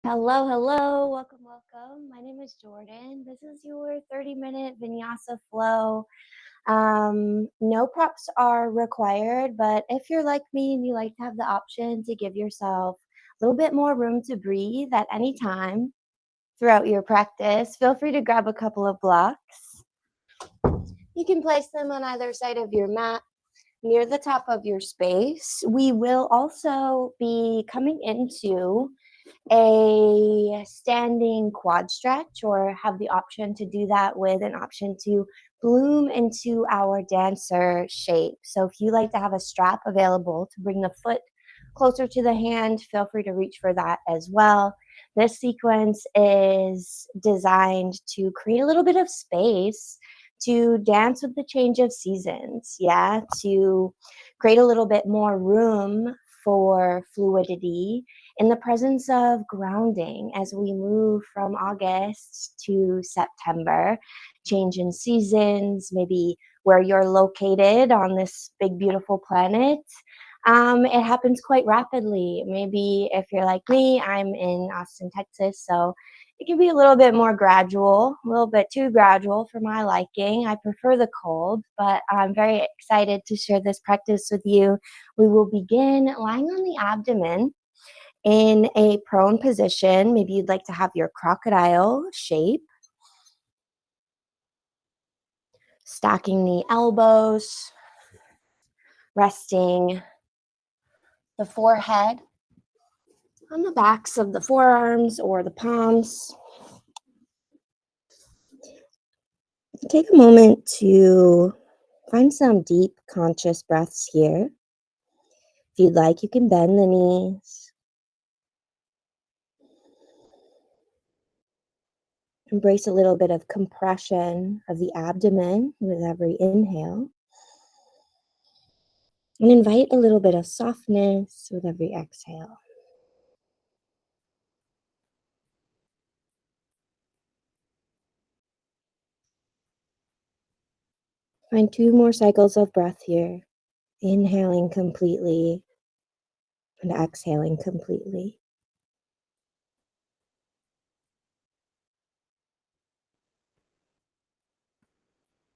Hello, hello. Welcome, welcome. My name is Jordan. This is your 30-minute Vinyasa flow. No props are required, but if you're like me and you like to have the option to give yourself a little bit more room to breathe at any time throughout your practice, feel free to grab a couple of blocks. You can place them on either side of your mat near the top of your space. We will also be coming into a standing quad stretch, or have the option to do that with an option to bloom into our dancer shape. So if you like to have a strap available to bring the foot closer to the hand, feel free to reach for that as well. This sequence is designed to create a little bit of space to dance with the change of seasons, to create a little bit more room for fluidity in the presence of grounding as we move from August to September. Change in seasons, maybe where you're located on this big, beautiful planet. It happens quite rapidly. Maybe if you're like me, I'm in Austin, Texas, so it can be a little bit more gradual, a little bit too gradual for my liking. I prefer the cold, but I'm very excited to share this practice with you. We will begin lying on the abdomen in a prone position. Maybe you'd like to have your crocodile shape. Stacking the elbows, resting the forehead on the backs of the forearms or the palms. Take a moment to find some deep conscious breaths here. If you'd like, you can bend the knees. Embrace a little bit of compression of the abdomen with every inhale. And invite a little bit of softness with every exhale. Find 2 more cycles of breath here. Inhaling completely and exhaling completely.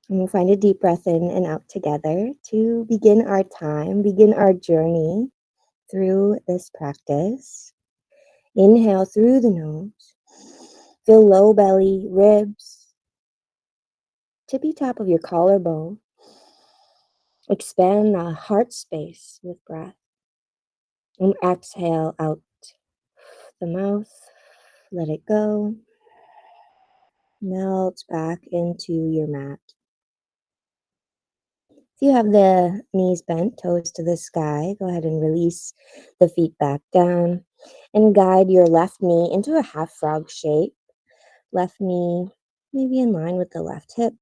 And we'll find a deep breath in and out together to begin our time, begin our journey through this practice. Inhale through the nose. Feel low belly, ribs, tippy top of your collarbone. Expand the heart space with breath. And exhale out the mouth. Let it go. Melt back into your mat. If you have the knees bent, toes to the sky, go ahead and release the feet back down and guide your left knee into a half frog shape. Left knee maybe in line with the left hip,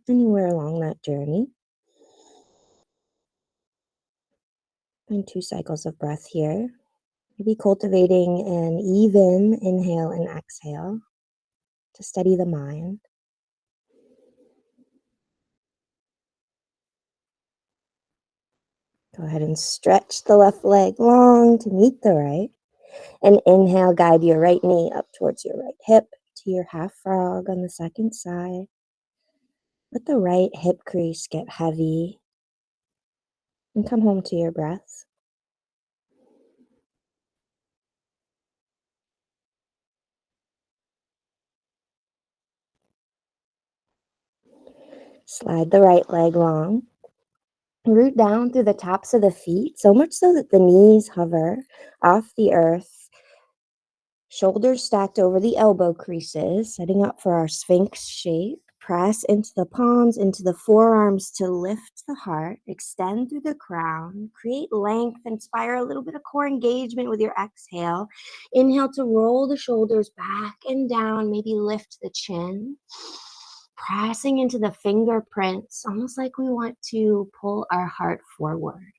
anywhere along that journey. And 2 cycles of breath here. Maybe cultivating an even inhale and exhale to steady the mind. Go ahead and stretch the left leg long to meet the right. And inhale, guide your right knee up towards your right hip to your half frog on the second side. Let the right hip crease get heavy and come home to your breath. Slide the right leg long. Root down through the tops of the feet, so much so that the knees hover off the earth. Shoulders stacked over the elbow creases, setting up for our Sphinx shape. Press into the palms, into the forearms to lift the heart. Extend through the crown. Create length. Inspire a little bit of core engagement with your exhale. Inhale to roll the shoulders back and down. Maybe lift the chin. Pressing into the fingerprints, almost like we want to pull our heart forward.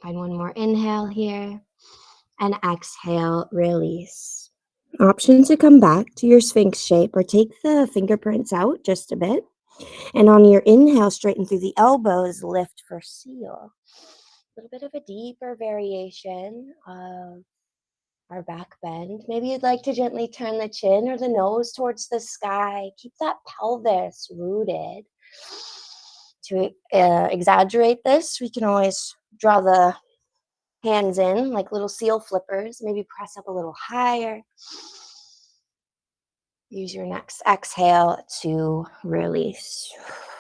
Find one more inhale here. And exhale, release. Option to come back to your Sphinx shape or take the fingerprints out just a bit. And on your inhale, straighten through the elbows, lift for seal. A little bit of a deeper variation of our back bend. Maybe you'd like to gently turn the chin or the nose towards the sky. Keep that pelvis rooted. To exaggerate this, we can always draw the hands in like little seal flippers. Maybe press up a little higher. Use your next exhale to release.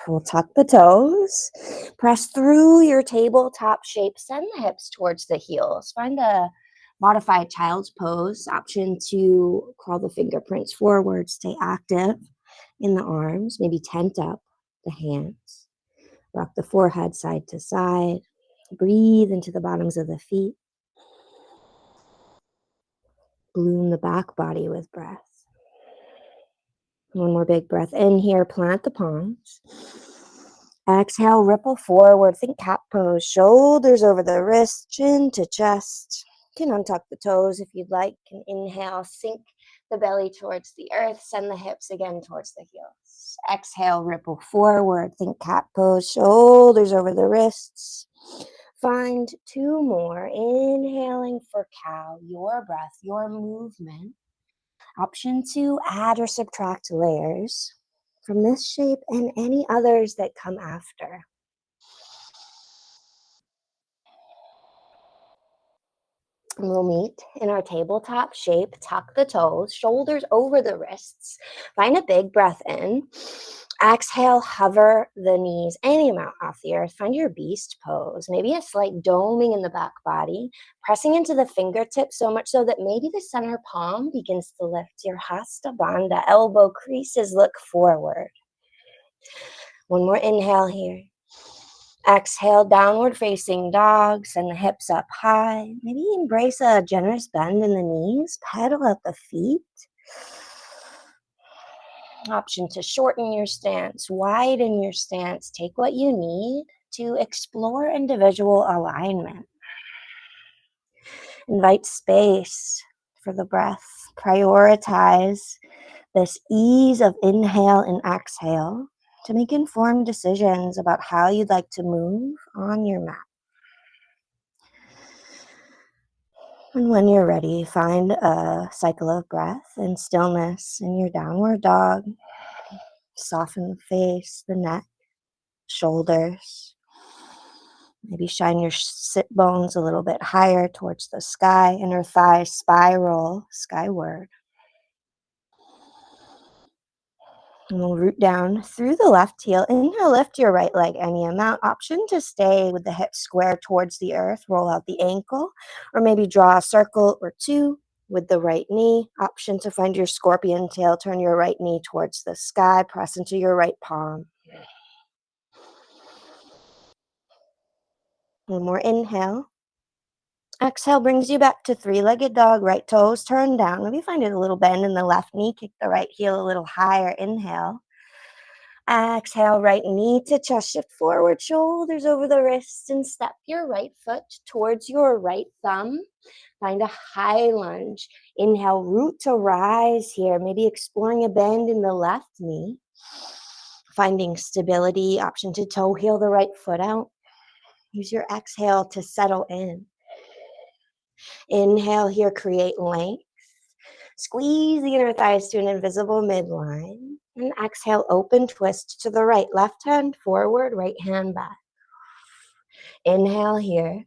We'll tuck the toes. Press through your tabletop shape. Send the hips towards the heels. Find a modified child's pose. Option to crawl the fingerprints forward. Stay active in the arms. Maybe tent up the hands. Rock the forehead side to side. Breathe into the bottoms of the feet. Bloom the back body with breath. One more big breath in here. Plant the palms. Exhale, ripple forward. Think cat pose. Shoulders over the wrist, chin to chest. You can untuck the toes if you'd like. You can inhale, sink the belly towards the earth. Send the hips again towards the heels. Exhale, ripple forward. Think cat pose. Shoulders over the wrists. Find two more. Inhaling for cow. Your breath, your movement. Option to add or subtract layers from this shape and any others that come after. And we'll meet in our tabletop shape. Tuck the toes, shoulders over the wrists. Find a big breath in. Exhale, hover the knees any amount off the earth. Find your beast pose. Maybe a slight doming in the back body, pressing into the fingertips so much so that maybe the center palm begins to lift. Your Hasta Bandha, elbow creases look forward. One more inhale here. Exhale, downward facing dog. Send the hips up high. Maybe embrace a generous bend in the knees. Pedal at the feet. Option to shorten your stance, widen your stance. Take what you need to explore individual alignment. Invite space for the breath. Prioritize this ease of inhale and exhale to make informed decisions about how you'd like to move on your mat. And when you're ready, find a cycle of breath and stillness in your downward dog. Soften the face, the neck, shoulders. Maybe shine your sit bones a little bit higher towards the sky. Inner thighs spiral skyward. And we'll root down through the left heel. Inhale, lift your right leg any amount. Option to stay with the hips square towards the earth. Roll out the ankle. Or maybe draw a circle or two with the right knee. Option to find your scorpion tail. Turn your right knee towards the sky. Press into your right palm. One more inhale. Exhale brings you back to three-legged dog. Right toes turned down. Maybe find a little bend in the left knee. Kick the right heel a little higher. Inhale. Exhale, right knee to chest. Shift forward, shoulders over the wrists, and step your right foot towards your right thumb. Find a high lunge. Inhale, root to rise here. Maybe exploring a bend in the left knee. Finding stability. Option to toe heel the right foot out. Use your exhale to settle in. Inhale here, create length. Squeeze the inner thighs to an invisible midline. And exhale, open twist to the right. Left hand forward, right hand back. Inhale here.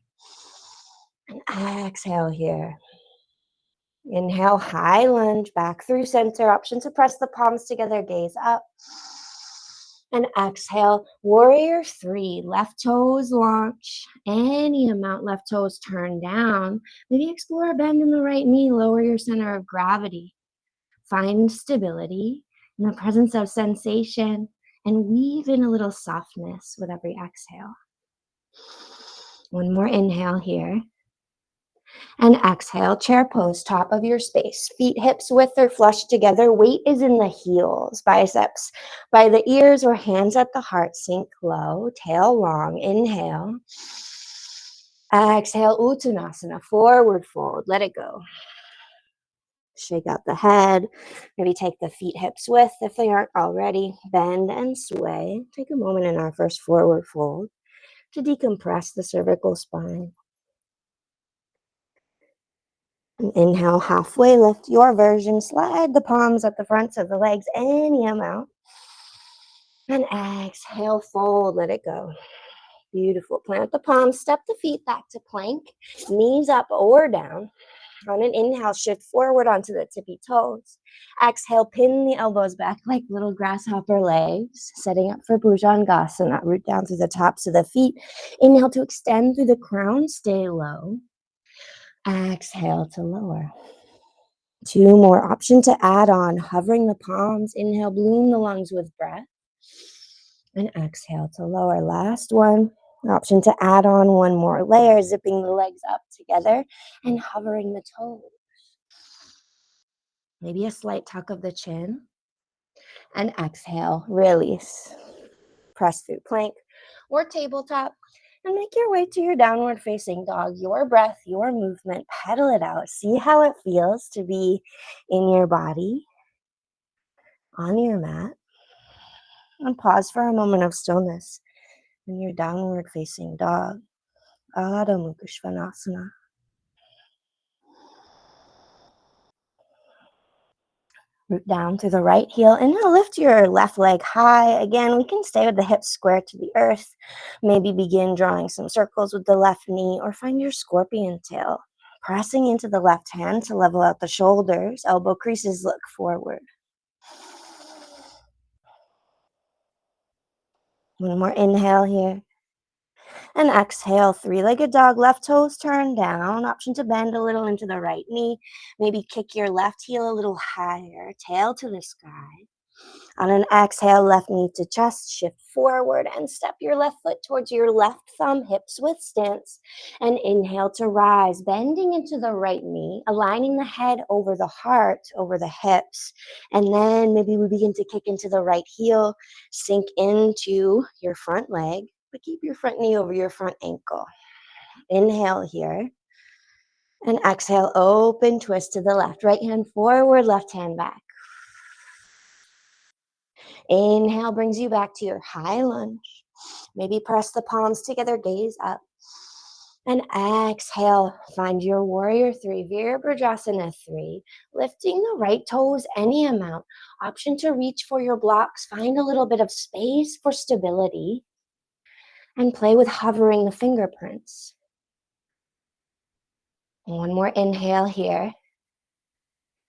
And exhale here. Inhale, high lunge, back through center. Option to press the palms together, gaze up. And exhale, warrior three. Left toes launch. Any amount, left toes turn down. Maybe explore a bend in the right knee. Lower your center of gravity. Find stability in the presence of sensation and weave in a little softness with every exhale. One more inhale here. And exhale, chair pose, top of your space. Feet hips width or flush together. Weight is in the heels, biceps by the ears or hands at the heart. Sink low, tail long. Inhale. Exhale, Uttanasana, forward fold. Let it go. Shake out the head. Maybe take the feet hips width if they aren't already. Bend and sway. Take a moment in our first forward fold to decompress the cervical spine. And inhale, halfway lift your version. Slide the palms at the fronts of the legs any amount. And exhale, fold, let it go. Beautiful. Plant the palms, step the feet back to plank, knees up or down. On an inhale, shift forward onto the tippy toes. Exhale, pin the elbows back like little grasshopper legs, setting up for Bhujangasana. Root down through the tops of the feet. Inhale to extend through the crown, stay low. Exhale to lower. Two more. Option to add on, hovering the palms. Inhale, bloom the lungs with breath. And exhale to lower. Last one. Option to add on one more layer, zipping the legs up together and hovering the toes. Maybe a slight tuck of the chin. And exhale, release. Press through plank or tabletop and make your way to your downward facing dog. Your breath, your movement, pedal it out. See how it feels to be in your body, on your mat. And pause for a moment of stillness in your downward facing dog. Adho Mukha Svanasana. Root down through the right heel. Inhale, lift your left leg high. Again, we can stay with the hips square to the earth. Maybe begin drawing some circles with the left knee or find your scorpion tail. Pressing into the left hand to level out the shoulders. Elbow creases look forward. One more inhale here. And exhale, three-legged dog, left toes turn down. Option to bend a little into the right knee. Maybe kick your left heel a little higher, tail to the sky. On an exhale, left knee to chest, shift forward and step your left foot towards your left thumb, hips width stance. And inhale to rise, bending into the right knee, aligning the head over the heart, over the hips. And then maybe we begin to kick into the right heel, sink into your front leg, but keep your front knee over your front ankle. Inhale here. And exhale, open twist to the left. Right hand forward, left hand back. Inhale brings you back to your high lunge. Maybe press the palms together, gaze up. And exhale, find your warrior three, Virabhadrasana 3. Lifting the right toes any amount. Option to reach for your blocks. Find a little bit of space for stability. And play with hovering the fingerprints. One more inhale here.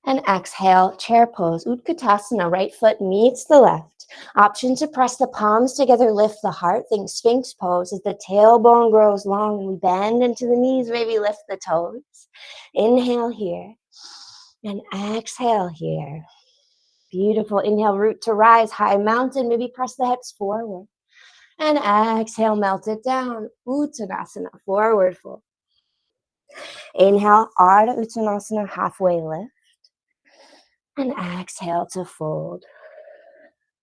And exhale, chair pose, Utkatasana, right foot meets the left. Option to press the palms together, lift the heart, think Sphinx pose as the tailbone grows long and we bend into the knees, maybe lift the toes. Inhale here and exhale here. Beautiful. Inhale, root to rise, high mountain, maybe press the hips forward. And exhale, melt it down, Uttanasana, forward fold. Inhale, Ardha Uttanasana, halfway lift. And exhale to fold.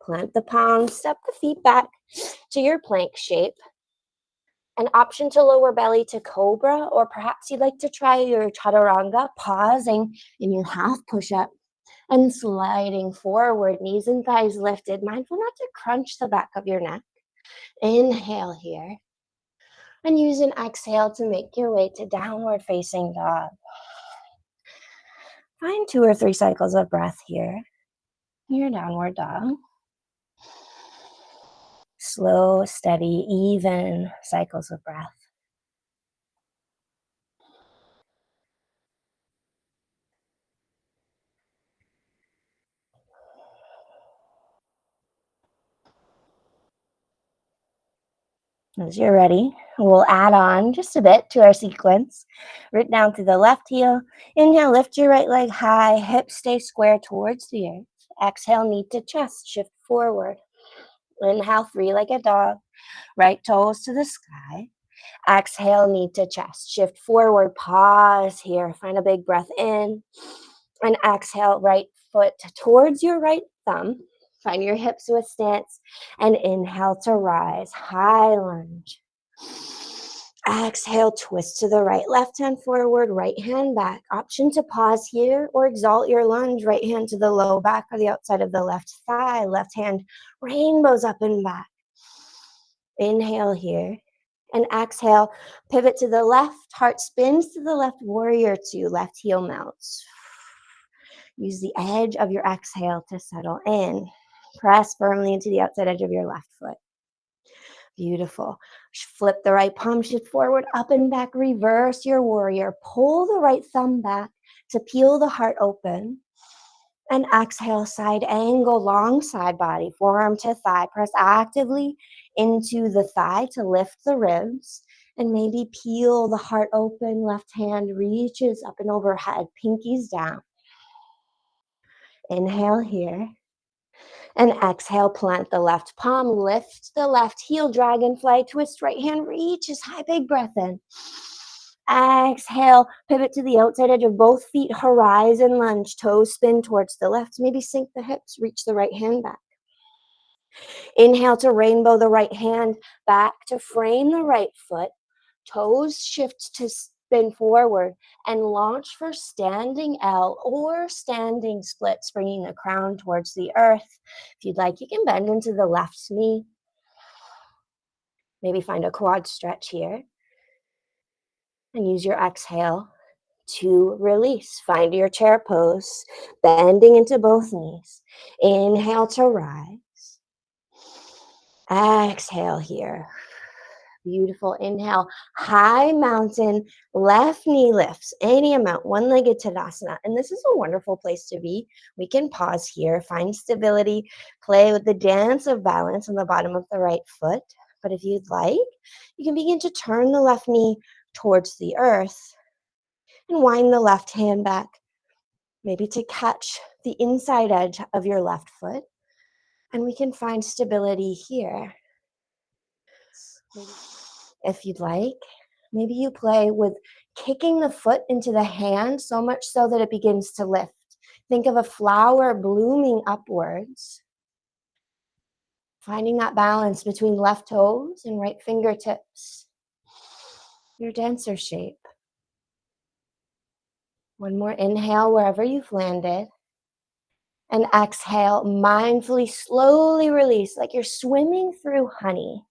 Plant the palms, step the feet back to your plank shape. An option to lower belly to cobra, or perhaps you'd like to try your chaturanga, pausing in your half push-up and sliding forward, knees and thighs lifted. Mindful not to crunch the back of your neck. Inhale here. And use an exhale to make your way to downward facing dog. Find 2 or 3 cycles of breath here. Your downward dog. Slow, steady, even cycles of breath. As you're ready, we'll add on just a bit to our sequence. Root down through the left heel. Inhale, lift your right leg high. Hips stay square towards the earth. Exhale, knee to chest, shift forward. Inhale, three-legged dog. Right toes to the sky. Exhale, knee to chest, shift forward. Pause here. Find a big breath in. And exhale, right foot towards your right thumb. Find your hips width stance and inhale to rise, high lunge. Exhale, twist to the right, left hand forward, right hand back. Option to pause here or exalt your lunge, right hand to the low back or the outside of the left thigh, left hand rainbows up and back. Inhale here And exhale, pivot to the left, heart spins to the left, warrior two, left heel melts. Use the edge of your exhale to settle in. Press firmly into the outside edge of your left foot. Beautiful. Flip the right palm, shift forward, up and back, reverse your warrior. Pull the right thumb back to peel the heart open. And exhale, side angle, long side body, forearm to thigh. Press actively into the thigh to lift the ribs. And maybe peel the heart open, left hand reaches up and overhead, pinkies down. Inhale here. And exhale, plant the left palm, lift the left heel, dragonfly twist, right hand reaches high, big breath in. Exhale, pivot to the outside edge of both feet, horizon lunge, toes spin towards the left, maybe sink the hips, reach the right hand back. Inhale to rainbow the right hand back to frame the right foot, toes shift to spin forward, and launch for standing L or standing splits, bringing the crown towards the earth. If you'd like, you can bend into the left knee. Maybe find a quad stretch here. And use your exhale to release. Find your chair pose, bending into both knees. Inhale to rise. Exhale here. Beautiful. Inhale, high mountain, left knee lifts, any amount, one-legged Tadasana. And this is a wonderful place to be. We can pause here, find stability, play with the dance of balance on the bottom of the right foot. But if you'd like, you can begin to turn the left knee towards the earth and wind the left hand back, maybe to catch the inside edge of your left foot. And we can find stability here. If you'd like, maybe you play with kicking the foot into the hand so much so that it begins to lift. Think of a flower blooming upwards. Finding that balance between left toes and right fingertips. Your dancer shape. One more inhale wherever you've landed. And exhale, mindfully, slowly release like you're swimming through honey.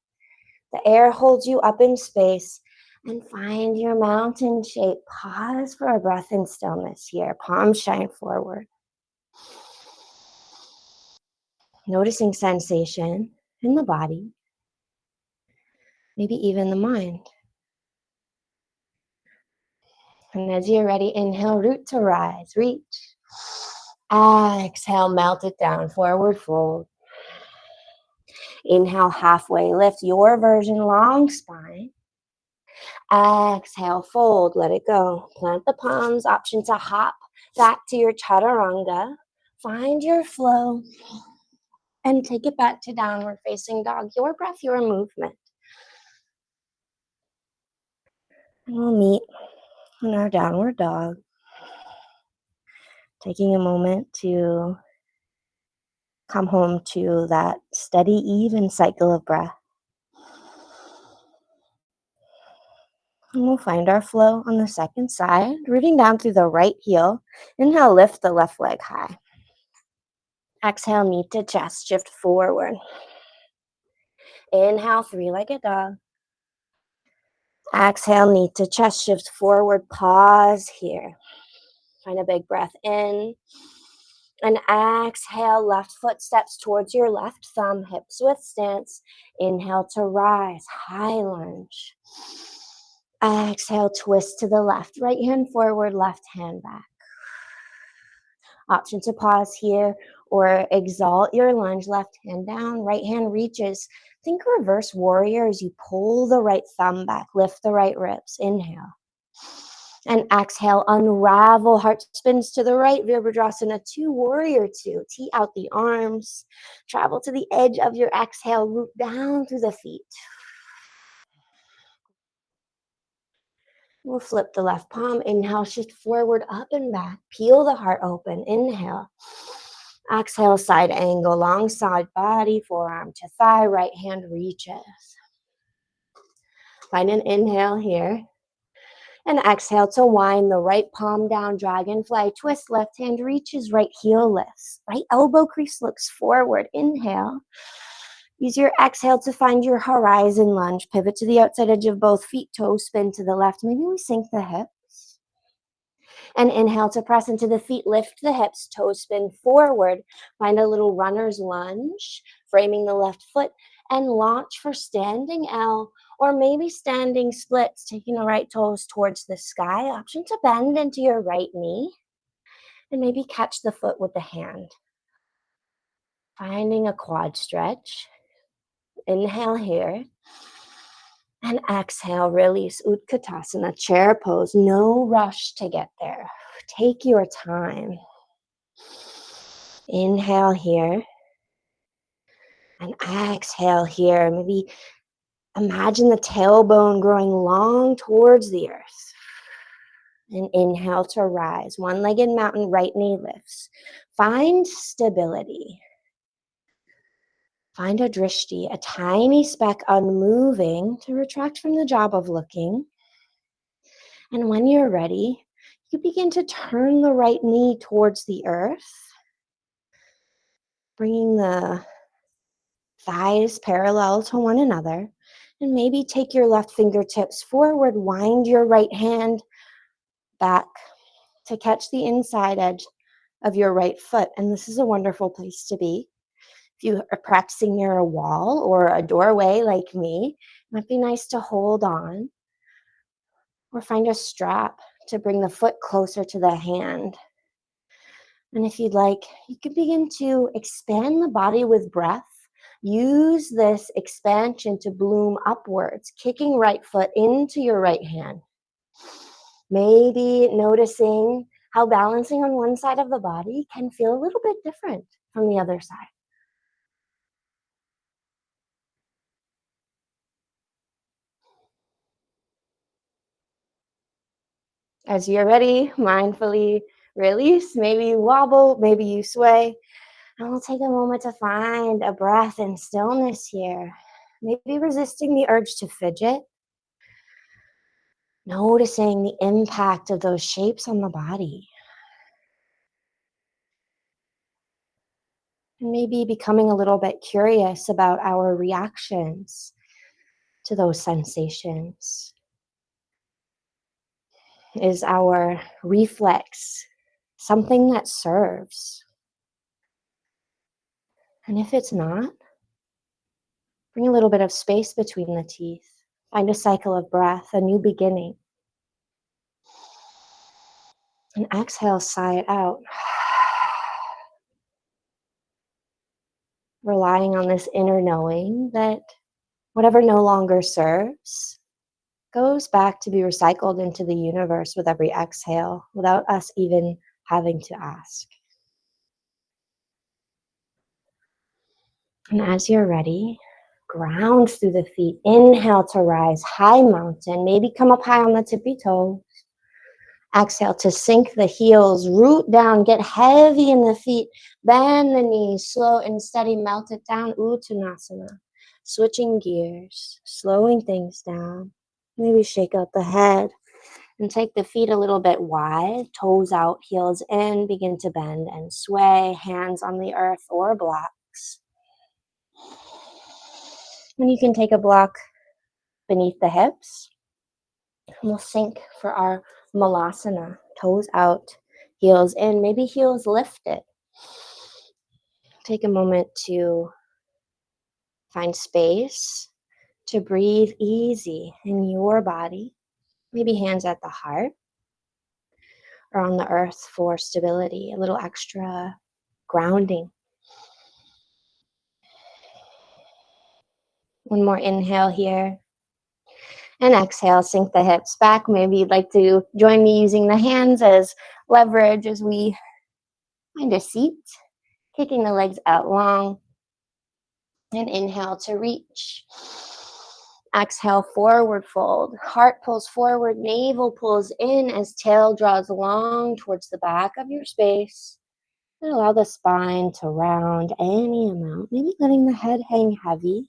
The air holds you up in space, and find your mountain shape. Pause for a breath in stillness here. Palms shine forward. Noticing sensation in the body, maybe even the mind. And as you're ready, inhale, root to rise, reach. Exhale, melt it down, forward fold. Inhale, halfway lift, your version, long spine. Exhale, fold, let it go. Plant the palms, option to hop back to your chaturanga. Find your flow and take it back to downward facing dog. Your breath, your movement. And we'll meet in our downward dog. Taking a moment to come home to that steady, even cycle of breath. And we'll find our flow on the second side, rooting down through the right heel. Inhale, lift the left leg high. Exhale, knee to chest, shift forward. Inhale, three-legged dog. Exhale, knee to chest, shift forward, pause here. Find a big breath in. And exhale, left foot steps towards your left thumb, hips width stance. Inhale to rise, high lunge. Exhale, twist to the left, right hand forward, left hand back. Option to pause here or exalt your lunge, left hand down, right hand reaches. Think reverse warrior as you pull the right thumb back, lift the right ribs. Inhale. And exhale, unravel, heart spins to the right, Virabhadrasana 2, warrior 2. Tee out the arms, travel to the edge of your exhale, root down through the feet. We'll flip the left palm, inhale, shift forward, up and back, peel the heart open, inhale. Exhale, side angle, long side body, forearm to thigh, right hand reaches. Find an inhale here. And exhale to wind the right palm down, dragonfly twist, left hand reaches, right heel lifts. Right elbow crease looks forward. Inhale. Use your exhale to find your horizon lunge. Pivot to the outside edge of both feet, toes spin to the left. Maybe we sink the hips. And inhale to press into the feet, lift the hips, toes spin forward. Find a little runner's lunge, framing the left foot, and launch for standing L, or maybe standing splits, taking the right toes towards the sky. Option to bend into your right knee, and maybe catch the foot with the hand. Finding a quad stretch. Inhale here. And exhale, release Utkatasana, chair pose. No rush to get there. Take your time. Inhale here. And exhale here. Maybe imagine the tailbone growing long towards the earth. And inhale to rise. One-legged mountain, right knee lifts. Find stability. Find a drishti, a tiny speck unmoving to retract from the job of looking. And when you're ready, you begin to turn the right knee towards the earth, bringing the thighs parallel to one another. And maybe take your left fingertips forward, wind your right hand back to catch the inside edge of your right foot. And this is a wonderful place to be. If you are practicing near a wall or a doorway like me, it might be nice to hold on or find a strap to bring the foot closer to the hand. And if you'd like, you can begin to expand the body with breath. Use this expansion to bloom upwards, kicking right foot into your right hand. Maybe noticing how balancing on one side of the body can feel a little bit different from the other side. As you're ready, mindfully release. Maybe you wobble, maybe you sway. And we'll take a moment to find a breath and stillness here. Maybe resisting the urge to fidget. Noticing the impact of those shapes on the body. And maybe becoming a little bit curious about our reactions to those sensations. Is our reflex something that serves? And if it's not, bring a little bit of space between the teeth. Find a cycle of breath, a new beginning. And exhale, sigh it out. Relying on this inner knowing that whatever no longer serves goes back to be recycled into the universe with every exhale without us even having to ask. And as you're ready, ground through the feet. Inhale to rise, high mountain. Maybe come up high on the tippy toes. Exhale to sink the heels, root down, get heavy in the feet, bend the knees, slow and steady, melt it down, Uttanasana. Switching gears, slowing things down. Maybe shake out the head and take the feet a little bit wide, toes out, heels in, begin to bend and sway, hands on the earth or blocks. And you can take a block beneath the hips. And we'll sink for our malasana. Toes out, heels in, maybe heels lifted. Take a moment to find space to breathe easy in your body. Maybe hands at the heart or on the earth for stability, a little extra grounding. One more inhale here. And exhale, sink the hips back. Maybe you'd like to join me using the hands as leverage as we find a seat. Kicking the legs out long. And inhale to reach. Exhale, forward fold. Heart pulls forward, navel pulls in as tail draws long towards the back of your space. And allow the spine to round any amount. Maybe letting the head hang heavy.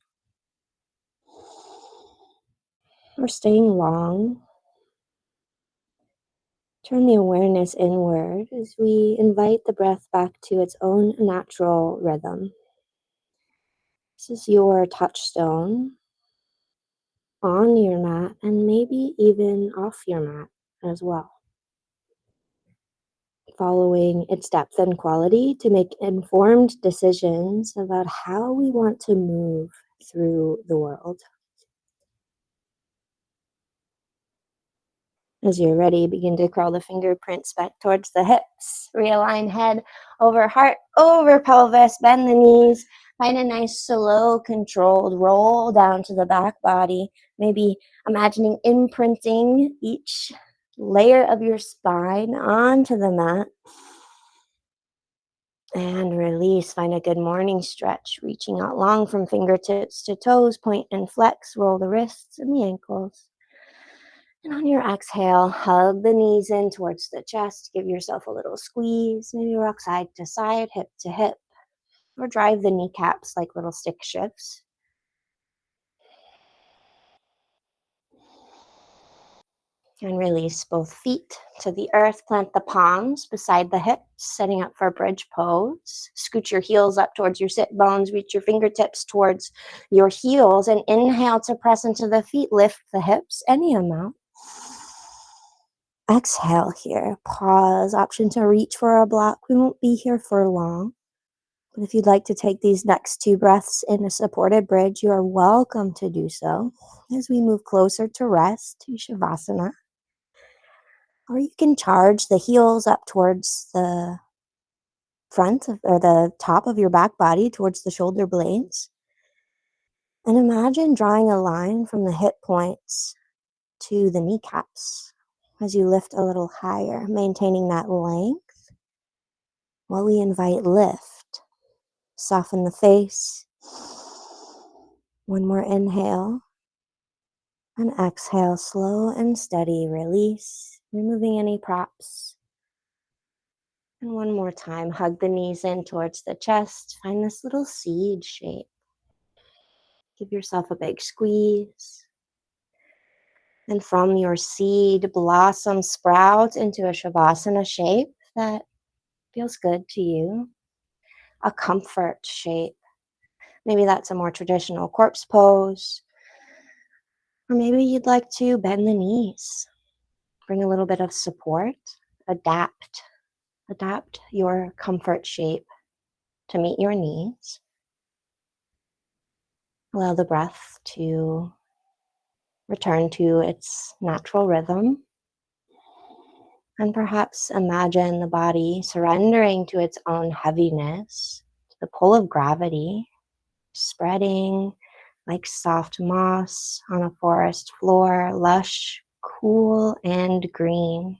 Or staying long. Turn the awareness inward as we invite the breath back to its own natural rhythm. This is your touchstone on your mat and maybe even off your mat as well, following its depth and quality to make informed decisions about how we want to move through the world. As you're ready, begin to curl the fingerprints back towards the hips. Realign head over heart, over pelvis, bend the knees. Find a nice, slow, controlled roll down to the back body. Maybe imagining imprinting each layer of your spine onto the mat. And release. Find a good morning stretch, reaching out long from fingertips to toes. Point and flex. Roll the wrists and the ankles. And on your exhale, hug the knees in towards the chest. Give yourself a little squeeze. Maybe rock side to side, hip to hip, or drive the kneecaps like little stick shifts. And release both feet to the earth. Plant the palms beside the hips, setting up for bridge pose. Scoot your heels up towards your sit bones. Reach your fingertips towards your heels. And inhale to press into the feet. Lift the hips any amount. Exhale here. Pause. Option to reach for a block. We won't be here for long. But if you'd like to take these next 2 breaths in a supported bridge, you are welcome to do so as we move closer to rest, to Shavasana. Or you can charge the heels up towards the front or the top of your back body, towards the shoulder blades. And imagine drawing a line from the hip points to the kneecaps as you lift a little higher, maintaining that length while we invite lift. Soften the face. One more inhale. And exhale, slow and steady, release, removing any props. And one more time, hug the knees in towards the chest. Find this little seed shape. Give yourself a big squeeze. And from your seed, blossom, sprout into a Shavasana shape that feels good to you. A comfort shape. Maybe that's a more traditional corpse pose. Or maybe you'd like to bend the knees. Bring a little bit of support. Adapt your comfort shape to meet your needs. Allow the breath to return to its natural rhythm. And perhaps imagine the body surrendering to its own heaviness, to the pull of gravity, spreading like soft moss on a forest floor, lush, cool, and green.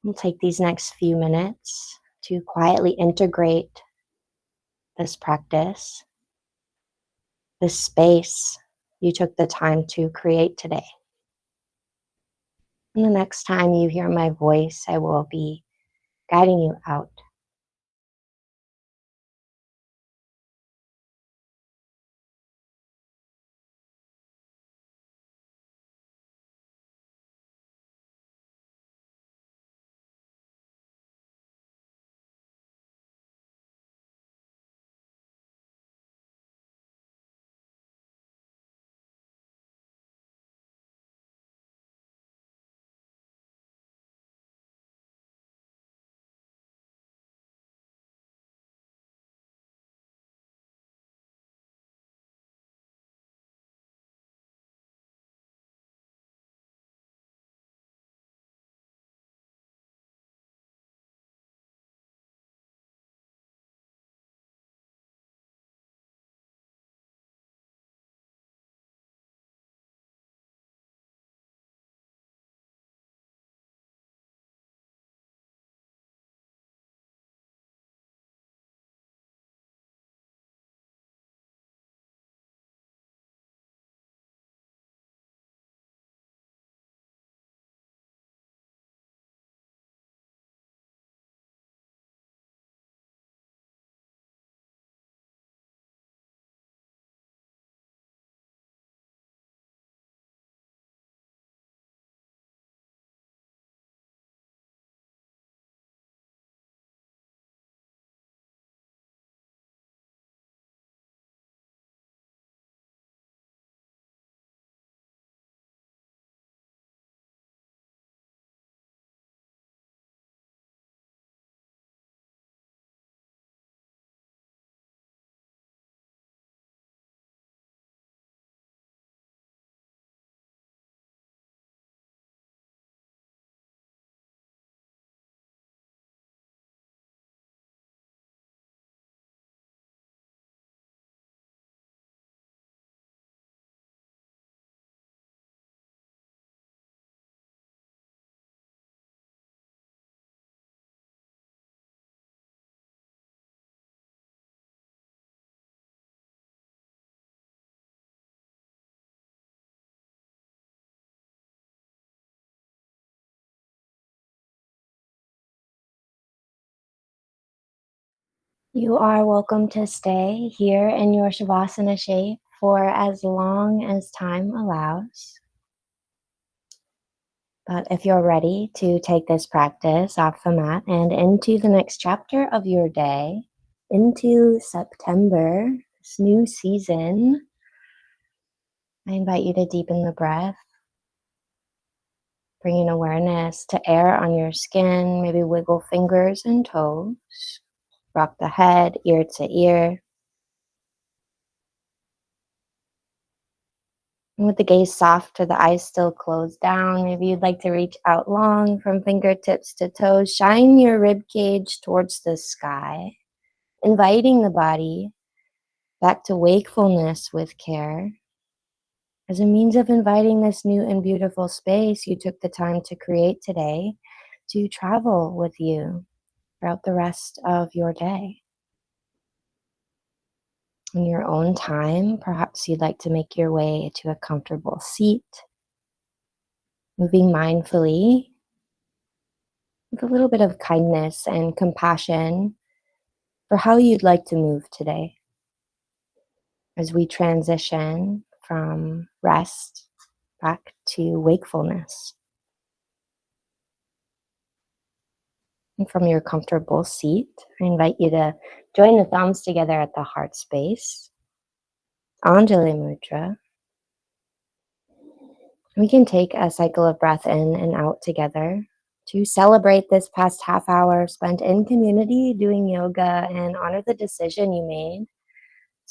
We'll take these next few minutes to quietly integrate this practice, this space you took the time to create today. And the next time you hear my voice, I will be guiding you out. You are welcome to stay here in your Shavasana shape for as long as time allows. But if you're ready to take this practice off the mat and into the next chapter of your day, into September, this new season, I invite you to deepen the breath, bringing awareness to air on your skin, maybe wiggle fingers and toes, rock the head ear to ear. And with the gaze soft or the eyes still closed down, maybe you'd like to reach out long from fingertips to toes. Shine your rib cage towards the sky, inviting the body back to wakefulness with care. As a means of inviting this new and beautiful space you took the time to create today to travel with you throughout the rest of your day. In your own time, perhaps you'd like to make your way to a comfortable seat, moving mindfully with a little bit of kindness and compassion for how you'd like to move today as we transition from rest back to wakefulness. And from your comfortable seat, I invite you to join the thumbs together at the heart space, Anjali Mudra. We can take a cycle of breath in and out together to celebrate this past half hour spent in community doing yoga and honor the decision you made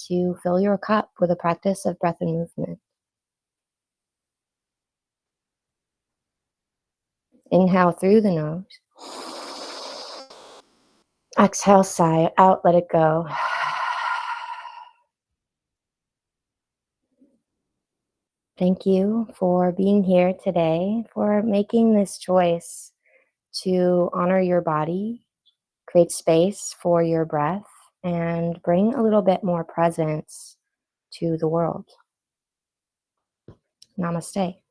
to fill your cup with a practice of breath and movement. Inhale through the nose. Exhale, sigh out, let it go. Thank you for being here today, for making this choice to honor your body, create space for your breath, and bring a little bit more presence to the world. Namaste.